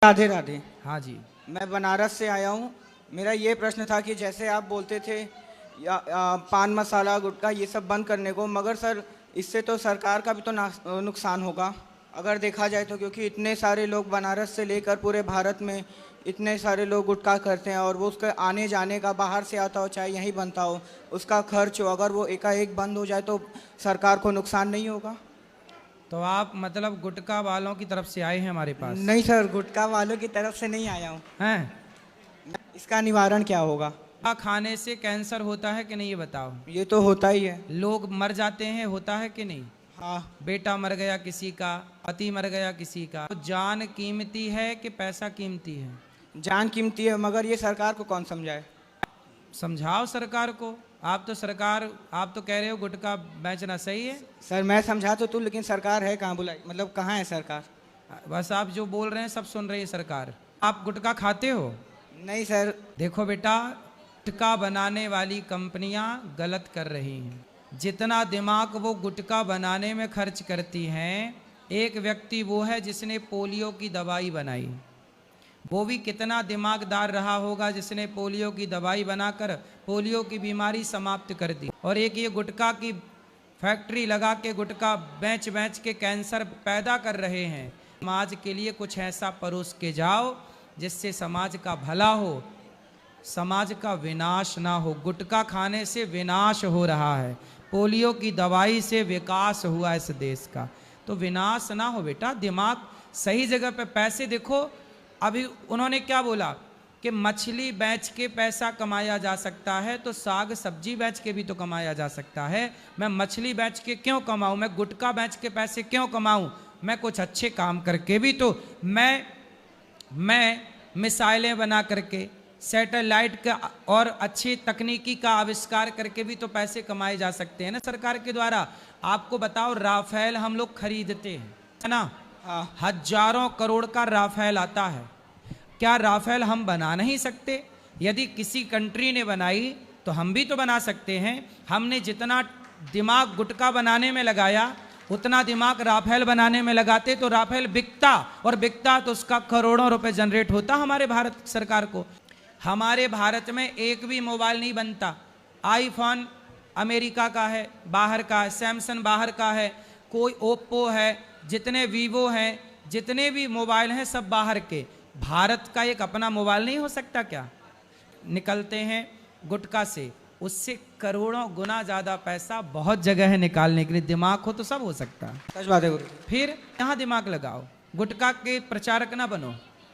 राधे राधे। हाँ जी। मैं बनारस से आया हूँ। मेरा ये प्रश्न था कि जैसे आप बोलते थे पान मसाला गुटखा ये सब बंद करने को, मगर सर इससे तो सरकार का भी तो नुकसान होगा अगर देखा जाए तो, क्योंकि इतने सारे लोग बनारस से लेकर पूरे भारत में इतने सारे लोग गुटखा करते हैं और वो उसके आने जाने का, बाहर से आता हो चाहे यहीं बनता हो, उसका खर्च हो, अगर वो एकाएक बंद हो जाए तो सरकार को नुकसान नहीं होगा? तो आप मतलब गुटखा वालों की तरफ से आए हैं हमारे पास? नहीं सर, गुटखा वालों की तरफ से नहीं आया हूँ। हैं? इसका निवारण क्या होगा? खाने से कैंसर होता है कि नहीं ये बताओ। ये तो होता ही है। लोग मर जाते हैं, होता है कि नहीं? हाँ। बेटा मर गया किसी का, पति मर गया किसी का। तो जान कीमती है कि पैसा कीमती है? जान कीमती है, मगर ये सरकार को कौन समझाए? समझाओ सरकार को। आप तो कह रहे हो गुटखा बेचना सही है। सर मैं समझा तो तू, लेकिन सरकार है कहाँ? बुलाई मतलब कहाँ है सरकार? बस आप जो बोल रहे हैं सब सुन रही है सरकार। आप गुटखा खाते हो? नहीं सर। देखो बेटा, गुटखा बनाने वाली कंपनियां गलत कर रही हैं। जितना दिमाग वो गुटखा बनाने में खर्च करती हैं, एक व्यक्ति वो है जिसने पोलियो की दवाई बनाई, वो भी कितना दिमागदार रहा होगा जिसने पोलियो की दवाई बनाकर पोलियो की बीमारी समाप्त कर दी। और एक ये गुटखा की फैक्ट्री लगा के गुटखा बेच बेच के कैंसर पैदा कर रहे हैं। समाज के लिए कुछ ऐसा परोस के जाओ जिससे समाज का भला हो, समाज का विनाश ना हो। गुटखा खाने से विनाश हो रहा है, पोलियो की दवाई से विकास हुआ इस देश का, तो विनाश ना हो बेटा। दिमाग सही जगह पे, पैसे देखो। अभी उन्होंने क्या बोला कि मछली बेच के पैसा कमाया जा सकता है, तो साग सब्जी बेच के भी तो कमाया जा सकता है। मैं मछली बेच के क्यों कमाऊं? मैं गुटखा बेच के पैसे क्यों कमाऊं? मैं कुछ अच्छे काम करके भी तो, मैं मिसाइलें बना करके, सैटेलाइट का और अच्छी तकनीकी का आविष्कार करके भी तो पैसे कमाए जा सकते हैं ना सरकार के द्वारा। आपको बताओ, राफेल हम लोग खरीदते हैं, है ना? हाँ। हजारों करोड़ का राफेल आता है। क्या राफेल हम बना नहीं सकते? यदि किसी कंट्री ने बनाई तो हम भी तो बना सकते हैं। हमने जितना दिमाग गुटखा बनाने में लगाया, उतना दिमाग राफेल बनाने में लगाते तो राफेल बिकता, और बिकता तो उसका करोड़ों रुपए जनरेट होता हमारे भारत सरकार को। हमारे भारत में एक भी मोबाइल नहीं बनता। आईफोन अमेरिका का है, बाहर का है, सैमसंग बाहर का है, कोई ओप्पो है, जितने वीवो हैं, जितने भी मोबाइल हैं सब बाहर के। भारत का एक अपना मोबाइल नहीं हो सकता क्या? निकलते हैं गुटखा से, उससे करोड़ों गुना ज़्यादा पैसा बहुत जगह है निकालने के लिए। दिमाग हो तो सब हो सकता है। सच बात है गुरु। फिर यहाँ दिमाग लगाओ, गुटखा के प्रचारक ना बनो।